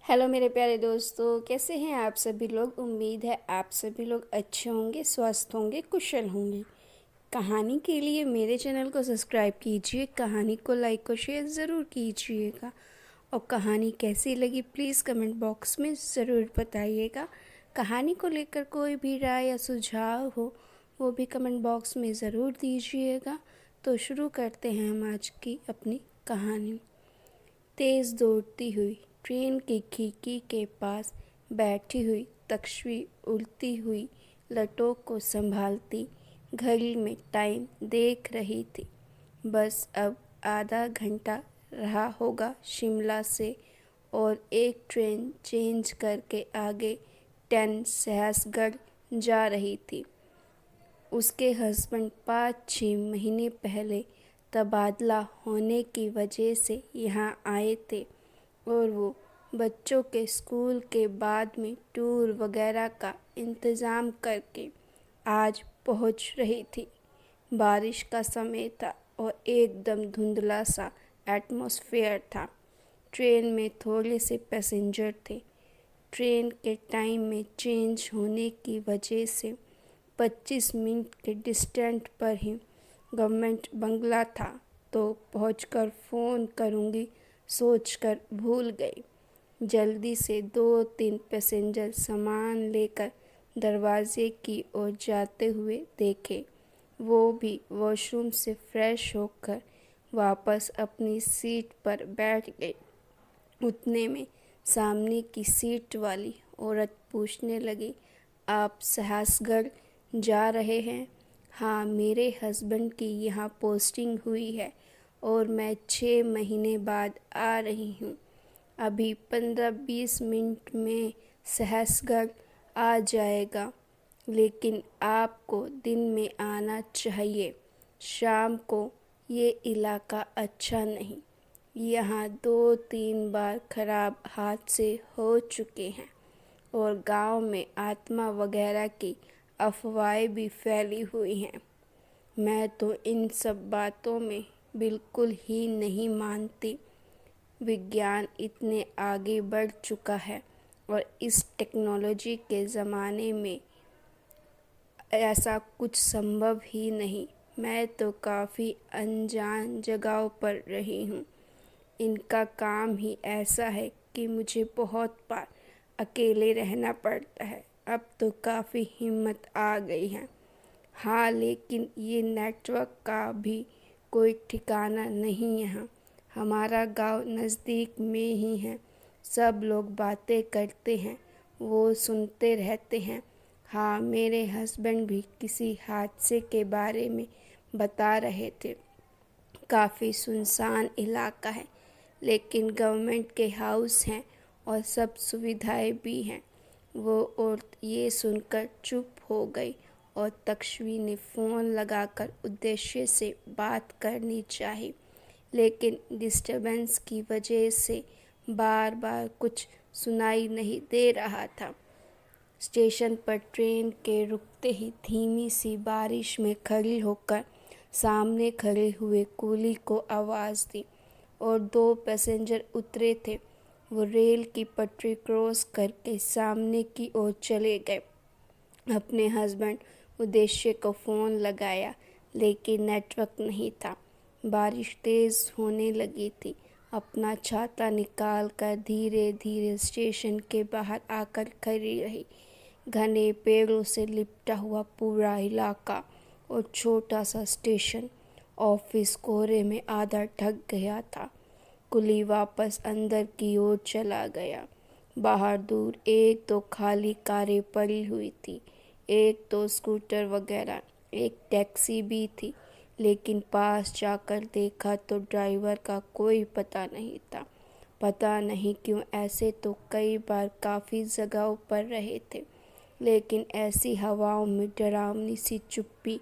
Hello मेरे प्यारे दोस्तों, कैसे हैं आप सभी लोग। उम्मीद है आप सभी लोग अच्छे होंगे, स्वस्थ होंगे, कुशल होंगे। कहानी के लिए मेरे चैनल को सब्सक्राइब कीजिए, कहानी को लाइक और शेयर ज़रूर कीजिएगा। और कहानी कैसी लगी प्लीज़ कमेंट बॉक्स में ज़रूर बताइएगा। कहानी को लेकर कोई भी राय या सुझाव हो वो भी कमेंट बॉक्स में ज़रूर दीजिएगा। तो शुरू करते हैं हम आज की अपनी कहानी। तेज़ दौड़ती हुई ट्रेन की खिड़की के पास बैठी हुई तक्षवी उड़ती हुई लटों को संभालती घड़ी में टाइम देख रही थी। बस अब आधा घंटा रहा होगा शिमला से, और एक ट्रेन चेंज करके आगे 10 सहसगढ़ जा रही थी। उसके हस्बैंड 5-6 महीने पहले तबादला होने की वजह से यहाँ आए थे, और वो बच्चों के स्कूल के बाद में टूर वगैरह का इंतज़ाम करके आज पहुँच रही थी। बारिश का समय था और एकदम धुंधला सा एटमॉस्फेयर था। ट्रेन में थोड़े से पैसेंजर थे। ट्रेन के टाइम में चेंज होने की वजह से 25 मिनट के डिस्टेंस पर ही गवर्नमेंट बंगला था, तो पहुंचकर फ़ोन करूंगी सोचकर भूल गई। जल्दी से 2-3 पैसेंजर सामान लेकर दरवाजे की ओर जाते हुए देखे। वो भी वॉशरूम से फ्रेश होकर वापस अपनी सीट पर बैठ गई। उतने में सामने की सीट वाली औरत पूछने लगी, आप सहसगढ़ जा रहे हैं? हाँ, मेरे हस्बैंड की यहाँ पोस्टिंग हुई है और मैं 6 महीने बाद आ रही हूँ। अभी 15-20 मिनट में सहसगढ़ आ जाएगा, लेकिन आपको दिन में आना चाहिए। शाम को ये इलाका अच्छा नहीं। यहाँ 2-3 बार खराब हादसे हो चुके हैं और गांव में आत्मा वगैरह की अफवाहें भी फैली हुई हैं। मैं तो इन सब बातों में बिल्कुल ही नहीं मानती। विज्ञान इतने आगे बढ़ चुका है और इस टेक्नोलॉजी के ज़माने में ऐसा कुछ संभव ही नहीं। मैं तो काफ़ी अनजान जगहों पर रही हूँ। इनका काम ही ऐसा है कि मुझे बहुत बार अकेले रहना पड़ता है। अब तो काफ़ी हिम्मत आ गई है। हाँ, लेकिन ये नेटवर्क का भी कोई ठिकाना नहीं यहाँ। हमारा गांव नज़दीक में ही है। सब लोग बातें करते हैं, वो सुनते रहते हैं। हाँ, मेरे हस्बैंड भी किसी हादसे के बारे में बता रहे थे। काफ़ी सुनसान इलाका है, लेकिन गवर्नमेंट के हाउस हैं और सब सुविधाएं भी हैं। वो औरत ये सुनकर चुप हो गई और तक्षवी ने फ़ोन लगाकर उद्देश्य से बात करनी चाही, लेकिन डिस्टरबेंस की वजह से बार बार कुछ सुनाई नहीं दे रहा था। स्टेशन पर ट्रेन के रुकते ही धीमी सी बारिश में खड़ी होकर सामने खड़े हुए कूली को आवाज़ दी और 2 पैसेंजर उतरे थे। वो रेल की पटरी क्रॉस करके सामने की ओर चले गए। अपने हस्बैंड उद्देश्य को फ़ोन लगाया, लेकिन नेटवर्क नहीं था। बारिश तेज़ होने लगी थी। अपना छाता निकाल कर धीरे धीरे स्टेशन के बाहर आकर खड़ी रही। घने पेड़ों से लिपटा हुआ पूरा इलाका और छोटा सा स्टेशन ऑफिस कोहरे में आधा ढक गया था। कुली वापस अंदर की ओर चला गया। बाहर दूर 1-2 खाली कारें पड़ी हुई थी, 1-2 स्कूटर वगैरह, एक टैक्सी भी थी, लेकिन पास जाकर देखा तो ड्राइवर का कोई पता नहीं था। पता नहीं क्यों, ऐसे तो कई बार काफ़ी जगहों पर रहे थे, लेकिन ऐसी हवाओं में डरावनी सी चुप्पी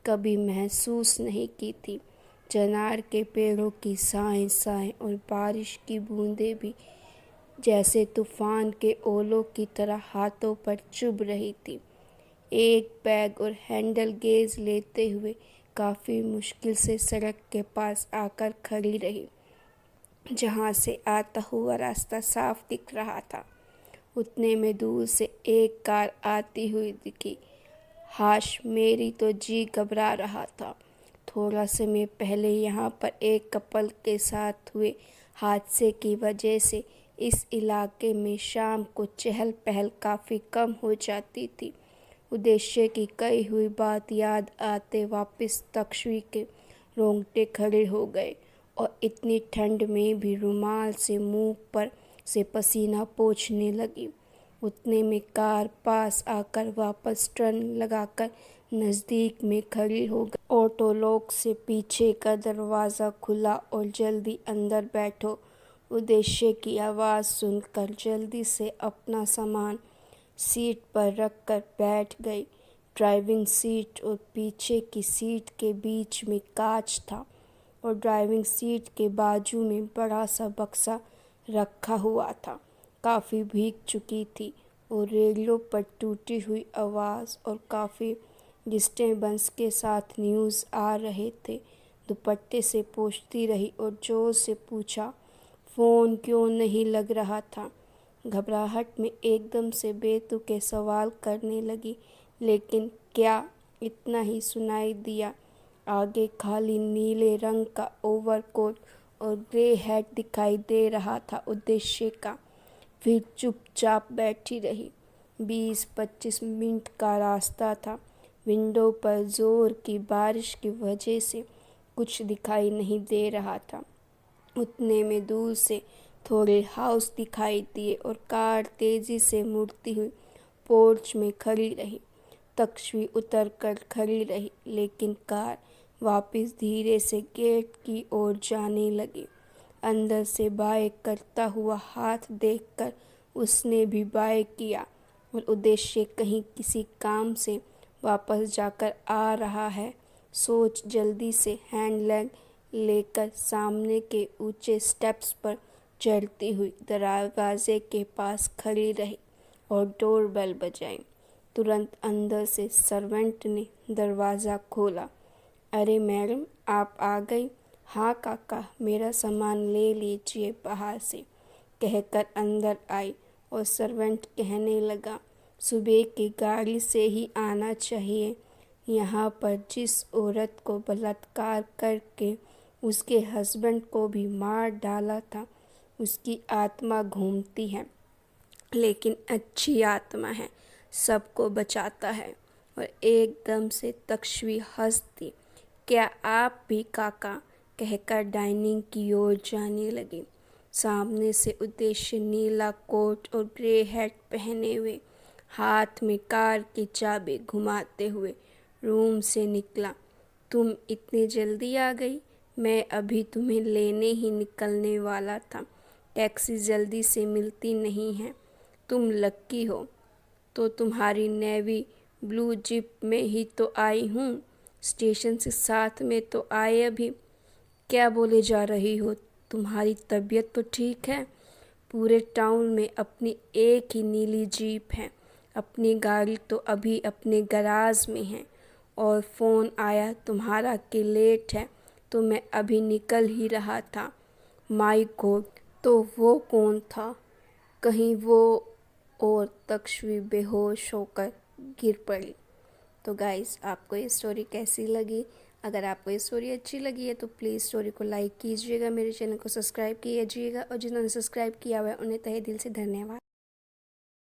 कभी महसूस नहीं की थी। चिनार के पेड़ों की साएं साएं और बारिश की बूंदें भी जैसे तूफान के ओलों की तरह हाथों पर चुभ रही थी। एक बैग और हैंडल गेज लेते हुए काफ़ी मुश्किल से सड़क के पास आकर खड़ी रही। जहाँ से आता हुआ रास्ता साफ दिख रहा था। उतने में दूर से एक कार आती हुई दिखी। हाश, मेरी तो जी घबरा रहा था। थोड़ा समय पहले यहाँ पर एक कपल के साथ हुए हादसे की वजह से इस इलाके में शाम को चहल पहल काफ़ी कम हो जाती थी। उद्देश्य की कही हुई बात याद आते वापस तक्षवी के रोंगटे खड़े हो गए और इतनी ठंड में भी रुमाल से मुंह पर से पसीना पोंछने लगी। उतने में कार पास आकर वापस टर्न लगाकर नज़दीक में खड़ी हो गई। ऑटो लॉक से पीछे का दरवाज़ा खुला और जल्दी अंदर बैठो। उद्देश्य की आवाज़ सुनकर जल्दी से अपना सामान सीट पर रखकर बैठ गई। ड्राइविंग सीट और पीछे की सीट के बीच में कांच था और ड्राइविंग सीट के बाजू में बड़ा सा बक्सा रखा हुआ था। काफ़ी भीग चुकी थी और रेडियो पर टूटी हुई आवाज़ और काफ़ी डिस्टर्बेंस के साथ न्यूज़ आ रहे थे। दुपट्टे से पोंछती रही और जोर से पूछा, फ़ोन क्यों नहीं लग रहा था। घबराहट में एकदम से बेतुके सवाल करने लगी, लेकिन क्या इतना ही सुनाई दिया। आगे खाली नीले रंग का ओवरकोट और ग्रे हैट दिखाई दे रहा था उद्देश्य का। फिर चुपचाप बैठी रही। 20-25 मिनट का रास्ता था। विंडो पर जोर की बारिश की वजह से कुछ दिखाई नहीं दे रहा था। उतने में दूर से थोड़े हाउस दिखाई दिए और कार तेजी से मुड़ती हुई पोर्च में खड़ी रही। तक्षवी उतर कर खड़ी रही, लेकिन कार वापस धीरे से गेट की ओर जाने लगी। अंदर से बाय करता हुआ हाथ देखकर उसने भी बाय किया और उद्देश्य कहीं किसी काम से वापस जाकर आ रहा है सोच जल्दी से हैंडलैग लेकर सामने के ऊंचे स्टेप्स पर चढ़ती हुई दरवाजे के पास खड़ी रही और डोर बेल बजाई। तुरंत अंदर से सर्वेंट ने दरवाज़ा खोला। अरे मैडम, आप आ गई। हाँ काका, मेरा सामान ले लीजिए बाहर से, कहकर अंदर आई और सर्वेंट कहने लगा, सुबह की गाड़ी से ही आना चाहिए। यहाँ पर जिस औरत को बलात्कार करके उसके हस्बैंड को भी मार डाला था, उसकी आत्मा घूमती है, लेकिन अच्छी आत्मा है, सबको बचाता है। और एकदम से तक्षवी हंस दी। क्या आप भी काका, कहकर डाइनिंग की ओर जाने लगी। सामने से उद्देश्य नीला कोट और ग्रे हैट पहने हुए, हाथ में कार की चाबी घुमाते हुए रूम से निकला। तुम इतनी जल्दी आ गई, मैं अभी तुम्हें लेने ही निकलने वाला था। टैक्सी जल्दी से मिलती नहीं है। तुम लक्की हो। तो तुम्हारी नेवी ब्लू जीप में ही तो आई हूँ। स्टेशन से साथ में तो आए अभी। क्या बोले जा रही हो? तुम्हारी तबीयत तो ठीक है? पूरे टाउन में अपनी एक ही नीली जीप है। अपनी गाड़ी तो अभी अपने गराज में है और फ़ोन आया तुम्हारा कि लेट है, तो मैं अभी निकल ही रहा था। माय गॉड, तो वो कौन था? कहीं वो? और तक्षवी बेहोश होकर गिर पड़ी। तो गाइस, आपको ये स्टोरी कैसी लगी? अगर आपको ये स्टोरी अच्छी लगी है तो प्लीज़ स्टोरी को लाइक कीजिएगा, मेरे चैनल को सब्सक्राइब कीजिएगा और जिन्होंने सब्सक्राइब किया हुआ है उन्हें तहे दिल से धन्यवाद।